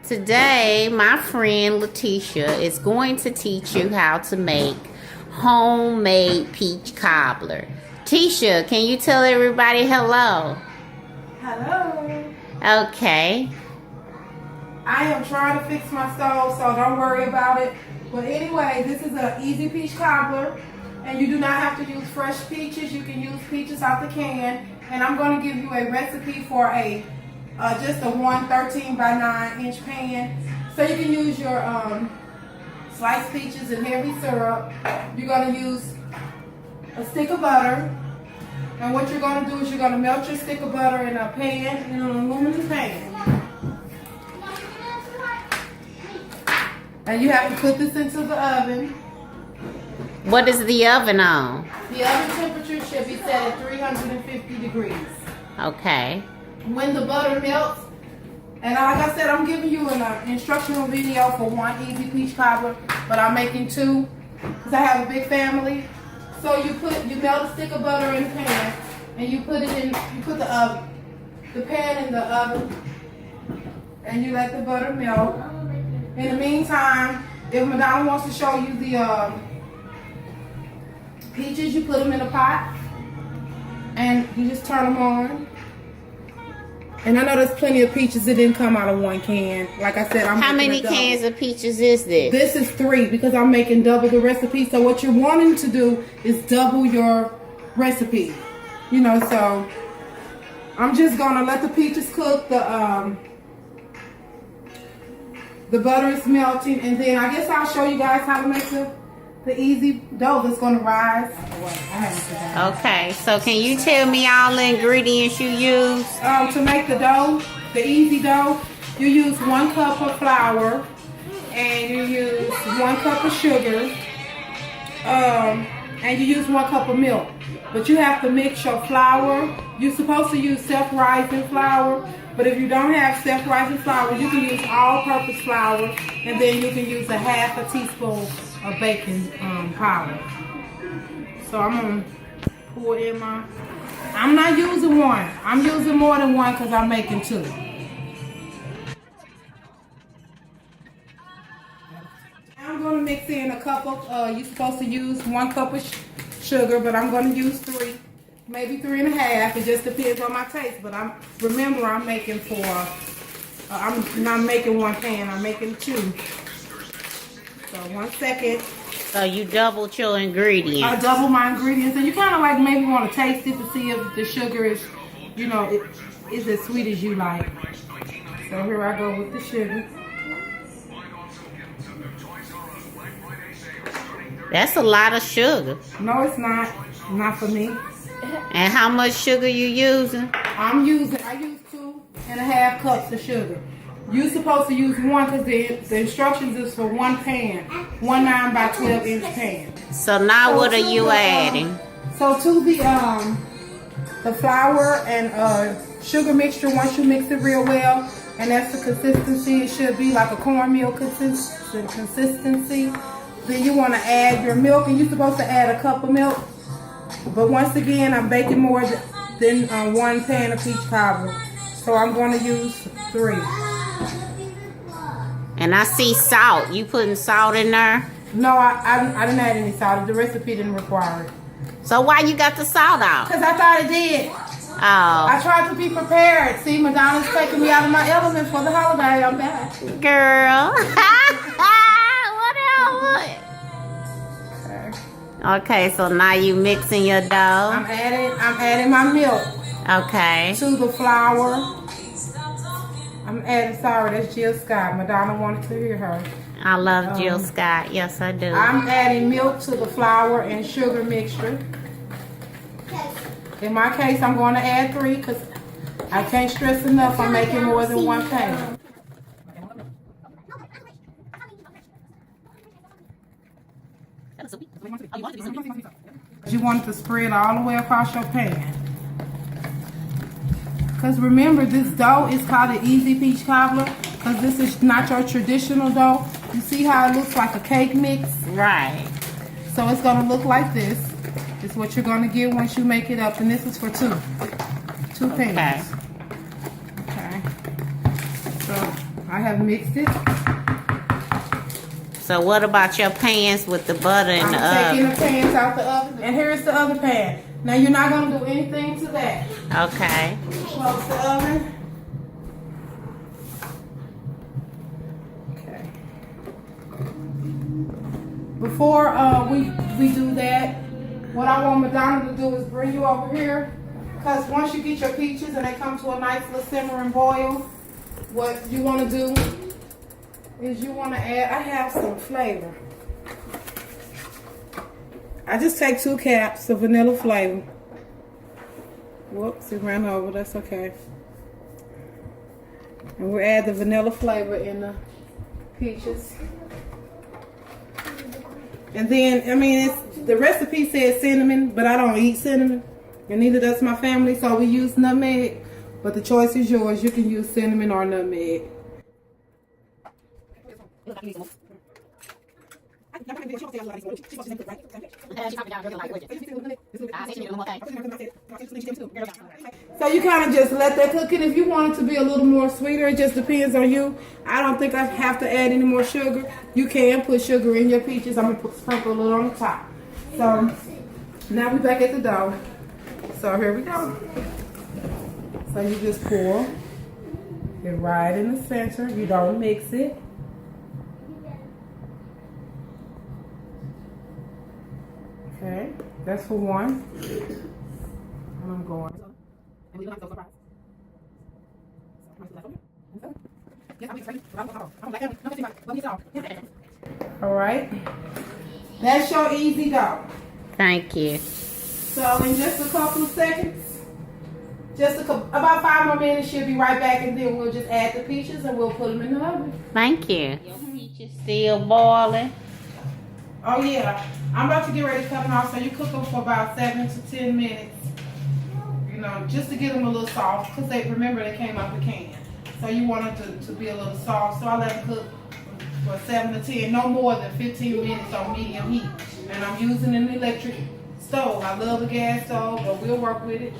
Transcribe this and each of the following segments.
Today, my friend Letitia is going to teach you how to make homemade peach cobbler. Tisha, can you tell everybody hello? Hello. Okay. I am trying to fix my stove, so don't worry about it. But anyway, this is an easy peach cobbler, and you do not have to use fresh peaches. You can use peaches out the can. And I'm going to give you a recipe for just a 13 by 9 inch pan. So you can use your sliced peaches and heavy syrup. You're going to use a stick of butter. And what you're going to do is you're going to melt your stick of butter in a pan, in an aluminum pan. And you have to put this into the oven. What is the oven on? The oven temperature should be set at 350 degrees. Okay. When the butter melts, and like I said, I'm giving you an instructional video for one easy peach cobbler, but I'm making two because I have a big family. So you melt a stick of butter in the pan, and you put the pan in the oven, and you let the butter melt. In the meantime, if Madonna wants to show you the peaches, you put them in a pot, and you just turn them on. And I know there's plenty of peaches that didn't come out of one can. Like I said, How many cans of peaches is this? This is 3 because I'm making double the recipe. So what you're wanting to do is double your recipe. You know, so I'm just gonna let the peaches cook. The butter is melting, and then I guess I'll show you guys how to make the easy dough that's gonna rise. Okay, so can you tell me all the ingredients you use? To make the dough, the easy dough, you use 1 cup of flour, and you use 1 cup of sugar, and you use 1 cup of milk. But you have to mix your flour. You're supposed to use self-rising flour, but if you don't have self-rising flour, you can use all-purpose flour, and then you can use a half a teaspoon of baking powder. So I'm gonna pour in I'm not using 1. I'm using more than 1 because I'm making 2. I'm gonna mix in a cup of, you're supposed to use 1 cup of sugar, but I'm gonna use 3, maybe 3.5. It just depends on my taste. But remember I'm making I'm not making 1 pan. I'm making 2. So 1 second. So you doubled your ingredients. I double my ingredients, and you kind of like maybe want to taste it to see if the sugar is, you know, is as sweet as you like. So here I go with the sugar. That's a lot of sugar. No, it's not. Not for me. And how much sugar you using? I use 2.5 cups of sugar. You're supposed to use 1 because the instructions is for 1 pan, 1 9 by 12 inch pan. So now what are you adding? So to the flour and sugar mixture, once you mix it real well, and that's the consistency it should be, like a cornmeal consistency, then you want to add your milk, and you're supposed to add a cup of milk. But once again, I'm baking more than 1 pan of peach cobbler, so I'm going to use 3. And I see salt. You putting salt in there? No, I didn't add any salt. The recipe didn't require it. So why you got the salt out? Because I thought it did. Oh. I tried to be prepared. See, Madonna's taking me out of my element for the holiday. I'm back. Girl. What else? Okay, so now you mixing your dough. I'm adding my milk. Okay. To the flour. I'm adding, sorry, that's Jill Scott. Madonna wanted to hear her. I love Jill Scott. Yes, I do. I'm adding milk to the flour and sugar mixture. In my case, I'm going to add 3 because I can't stress enough I'm making more than 1 pan. You want it to spread all the way across your pan. Because remember, this dough is called an easy peach cobbler because this is not your traditional dough. You see how it looks like a cake mix? Right. So it's going to look like this. It's what you're going to get once you make it up. And this is for 2 pans. Okay. So I have mixed it. So what about your pans with the butter in the I'm taking oven? the pans out the oven. And here's the other pan. Now you're not going to do anything to that. Okay. Close the oven. Okay. Before we do that, what I want Madonna to do is bring you over here. Because once you get your peaches and they come to a nice little simmering boil, what you want to do is you want to add, I have some flavor. I just take 2 caps of vanilla flavor. Whoops, it ran over, that's okay. And we'll add the vanilla flavor in the peaches. And then, I mean, the recipe says cinnamon, but I don't eat cinnamon. And neither does my family, so we use nutmeg. But the choice is yours. You can use cinnamon or nutmeg. So you kind of just let that cook, and if you want it to be a little more sweeter, it just depends on you. I don't think I have to add any more sugar. You can put sugar in your peaches. I'm gonna sprinkle a little on the top. So now we're back at the dough. So here we go. So you just pour it right in the center. You don't mix it. Okay, that's for one. And I'm going. And we don't have to go surprise. All right. That's your easy dough. Thank you. So in just a couple of seconds, about 5 more minutes, she'll be right back, and then we'll just add the peaches and we'll put them in the oven. Thank you. Your peaches still boiling? Oh yeah, I'm about to get ready to cut them off. So you cook them for about 7 to 10 minutes. You know, just to get them a little soft, because remember they came out the can. So you want them to be a little soft. So I let them cook for 7 to 10, no more than 15 minutes on medium heat. And I'm using an electric stove. I love the gas stove, but we'll work with it.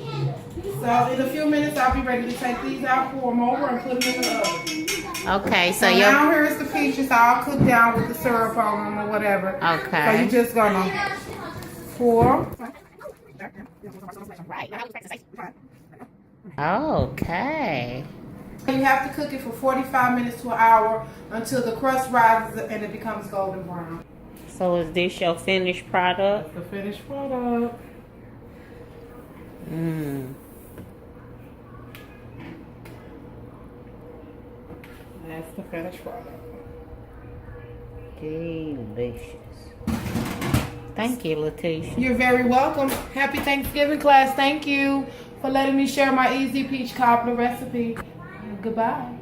So in a few minutes, I'll be ready to take these out, pour them over, and put them in the oven. Okay, so now here's the peaches all cooked down with the syrup on them or whatever. Okay. So you're just gonna pour. Okay. You have to cook it for 45 minutes to an hour until the crust rises and it becomes golden brown. So is this your finished product? That's the finished product. That's the finished product. Delicious. Thank you, Letitia. You're very welcome. Happy Thanksgiving, class. Thank you for letting me share my easy peach cobbler recipe. Goodbye.